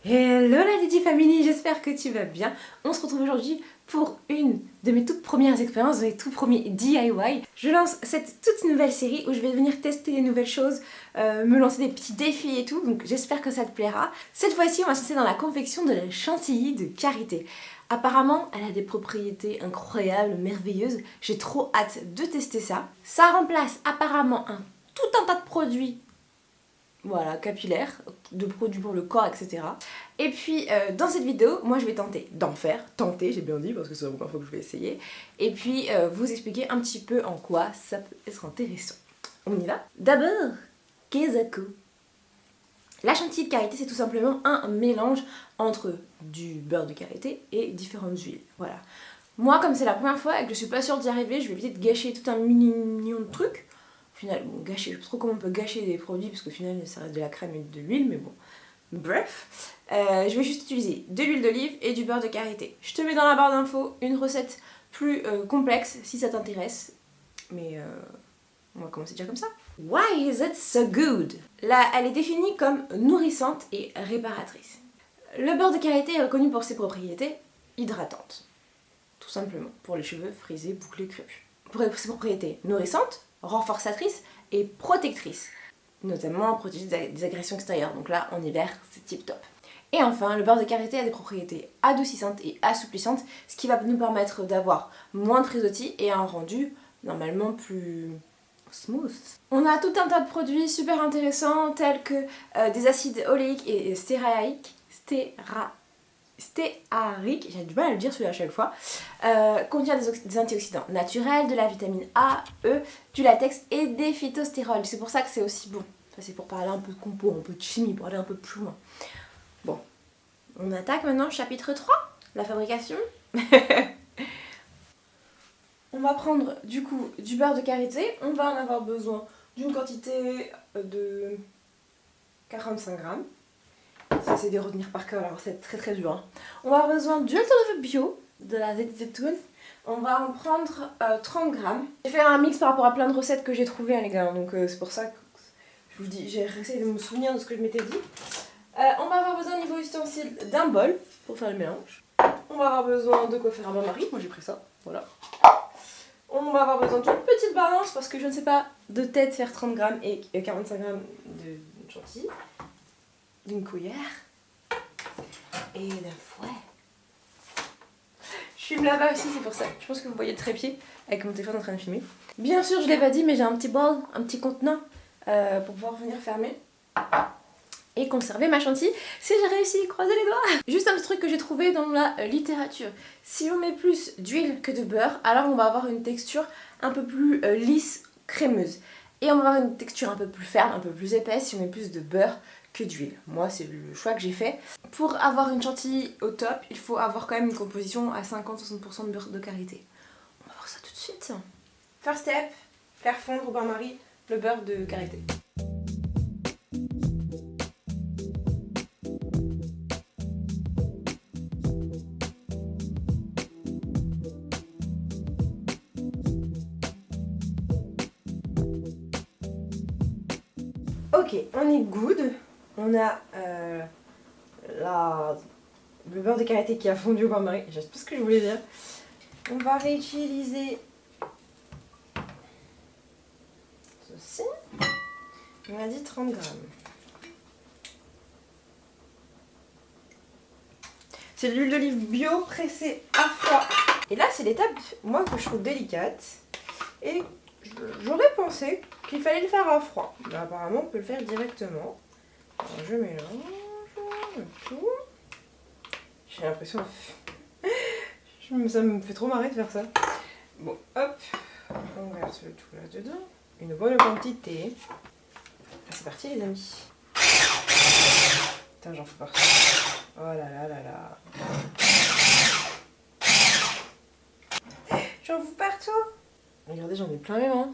Hello la Didi Family, j'espère que tu vas bien. On se retrouve aujourd'hui pour une de mes toutes premières expériences, de mes tout premiers DIY. Je lance cette toute nouvelle série où je vais venir tester des nouvelles choses, me lancer des petits défis et tout, donc j'espère que ça te plaira. Cette fois-ci, on va se lancer dans la confection de la chantilly de karité. Apparemment, elle a des propriétés incroyables, merveilleuses. J'ai trop hâte de tester ça. Ça remplace apparemment tout un tas de produits. Voilà, capillaire, de produits pour le corps, etc. Et puis, dans cette vidéo, moi je vais tenter tenter, j'ai bien dit, parce que c'est la première fois que je vais essayer. Et puis, vous expliquer un petit peu en quoi ça peut être intéressant. On y va? D'abord, Kezako. La chantilly de karité, c'est tout simplement un mélange entre du beurre de karité et différentes huiles. Voilà. Moi, comme c'est la première fois et que je suis pas sûre d'y arriver, je vais éviter de gâcher tout un million de trucs. Au final, bon, gâcher, je sais pas trop comment on peut gâcher des produits parce qu'au final ça reste de la crème et de l'huile, mais bon. Bref, je vais juste utiliser de l'huile d'olive et du beurre de karité. Je te mets dans la barre d'infos une recette plus complexe si ça t'intéresse, mais on va commencer déjà comme ça. Why is it so good? Là, elle est définie comme nourrissante et réparatrice. Le beurre de karité est reconnu pour ses propriétés hydratantes, tout simplement, pour les cheveux frisés, bouclés, crépus. Pour ses propriétés nourrissantes, renforçatrice et protectrice, notamment protéger des agressions extérieures, donc là en hiver c'est tip top. Et enfin, le beurre de karité a des propriétés adoucissantes et assouplissantes, ce qui va nous permettre d'avoir moins de frisottis et un rendu normalement plus smooth. On a tout un tas de produits super intéressants tels que des acides oléiques et stéariques, j'ai du mal à le dire celui-là à chaque fois, contient des antioxydants naturels, de la vitamine A, E, du latex et des phytostérols. C'est pour ça que c'est aussi bon. Ça c'est pour parler un peu de compo, un peu de chimie, pour aller un peu plus loin. Bon, on attaque maintenant chapitre 3, la fabrication. On va prendre du coup du beurre de karité. On va en avoir besoin d'une quantité de 45 grammes. Ça c'est de retenir par cœur, la recette très très dure. On va avoir besoin d'huile d'olive bio, de la zeytoun. On va en prendre 30 grammes. J'ai fait un mix par rapport à plein de recettes que j'ai trouvées, les gars, donc c'est pour ça que je vous dis, j'ai essayé de me souvenir de ce que je m'étais dit. On va avoir besoin, niveau ustensile, d'un bol pour faire le mélange. On va avoir besoin de quoi faire un bain-marie, moi j'ai pris ça, voilà. On va avoir besoin d'une petite balance parce que je ne sais pas de tête faire 30 grammes et 45 grammes de chantilly. D'une cuillère et d'un fouet. Je filme là-bas aussi, c'est pour ça. Je pense que vous voyez le trépied avec mon téléphone en train de filmer. Bien sûr, je l'ai pas dit, mais j'ai un petit bol, un petit contenant pour pouvoir venir fermer et conserver ma chantilly si j'ai réussi, croisez les doigts. Juste un petit truc que j'ai trouvé dans la littérature. Si on met plus d'huile que de beurre, alors on va avoir une texture un peu plus lisse, crémeuse. Et on va avoir une texture un peu plus ferme, un peu plus épaisse si on met plus de beurre que d'huile. Moi, c'est le choix que j'ai fait. Pour avoir une chantilly au top, il faut avoir quand même une composition à 50-60% de beurre de karité. On va voir ça tout de suite. First step, faire fondre au bain-marie le beurre de karité. Ok, on est good. On a le beurre de karité qui a fondu au bain-marie. Je sais pas ce que je voulais dire. On va réutiliser ceci. On a dit 30 grammes. C'est de l'huile d'olive bio pressée à froid. Et là, c'est l'étape, moi, que je trouve délicate. Et j'aurais pensé qu'il fallait le faire à froid. Mais apparemment, on peut le faire directement. Alors, je mélange tout. J'ai l'impression ça me fait trop marrer de faire ça. Bon, hop, on verse le tout là-dedans. Une bonne quantité. C'est parti, les amis. Putain, j'en fous partout. Oh là là là là. J'en fous partout. Regardez, j'en ai plein les mains.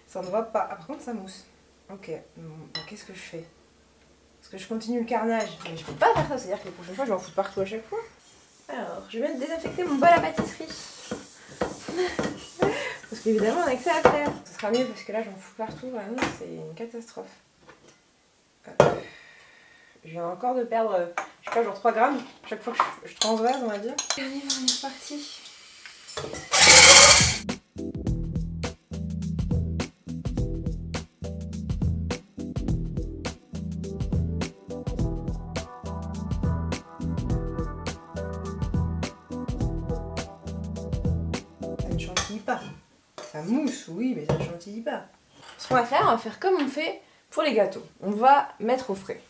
Ça ne va pas. Ah, par contre, ça mousse. Ok, bon, qu'est-ce que je fais? Est-ce que je continue le carnage? Mais je peux pas faire ça, c'est-à-dire que la prochaine fois, je vais en foutre partout à chaque fois. Alors, je vais désinfecter mon bol à pâtisserie. Parce qu'évidemment, on a que ça à faire. Ce sera mieux parce que là, j'en fous partout, vraiment, c'est une catastrophe. Je viens encore de perdre, je sais pas, genre 3 grammes chaque fois que je transvase, on va dire. Et on est reparti. Ça ne chantilly pas. Ça mousse, oui, mais ça ne chantilly pas. Ce qu'on va faire comme on fait pour les gâteaux. On va mettre au frais.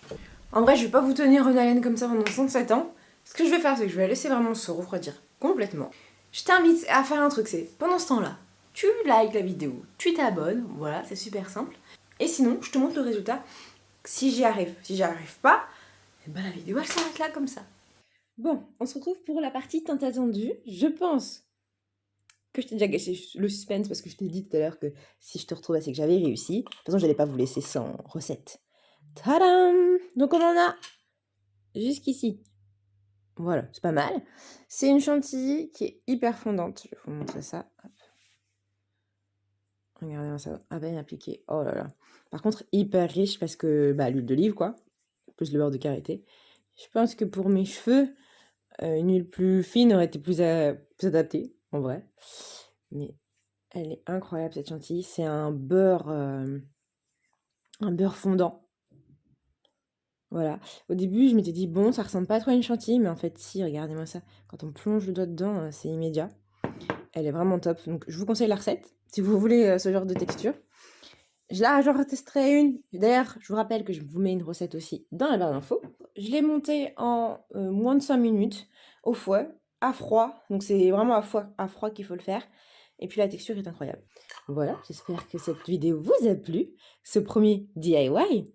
En vrai, je vais pas vous tenir en haleine comme ça pendant 67 ans. Ce que je vais faire, c'est que je vais laisser vraiment se refroidir complètement. Je t'invite à faire un truc, c'est pendant ce temps-là, tu likes la vidéo, tu t'abonnes, voilà, c'est super simple. Et sinon, je te montre le résultat si j'y arrive. Si j'y arrive pas, eh ben la vidéo elle s'arrête là comme ça. Bon, on se retrouve pour la partie tant attendue. Je pense que je t'ai déjà gâché le suspense parce que je t'ai dit tout à l'heure que si je te retrouvais, c'est que j'avais réussi. De toute façon, j'allais pas vous laisser sans recette. Tadam! Donc on en a jusqu'ici. Voilà, c'est pas mal. C'est une chantilly qui est hyper fondante. Je vais vous montrer ça. Hop. Regardez-moi ça, à peine appliqué. Oh là là. Par contre, hyper riche parce que l'huile d'olive, quoi. Plus le beurre de karité. Je pense que pour mes cheveux, une huile plus fine aurait été plus adaptée, en vrai. Mais elle est incroyable, cette chantilly. C'est un beurre fondant. Voilà. Au début, je m'étais dit, bon, ça ressemble pas trop à une chantilly, mais en fait, si, regardez-moi ça. Quand on plonge le doigt dedans, c'est immédiat. Elle est vraiment top. Donc, je vous conseille la recette, si vous voulez ce genre de texture. Là, j'en retesterai une. D'ailleurs, je vous rappelle que je vous mets une recette aussi dans la barre d'infos. Je l'ai montée en moins de 5 minutes, au fouet, à froid. Donc, c'est vraiment à froid qu'il faut le faire. Et puis, la texture est incroyable. Voilà, j'espère que cette vidéo vous a plu. Ce premier DIY.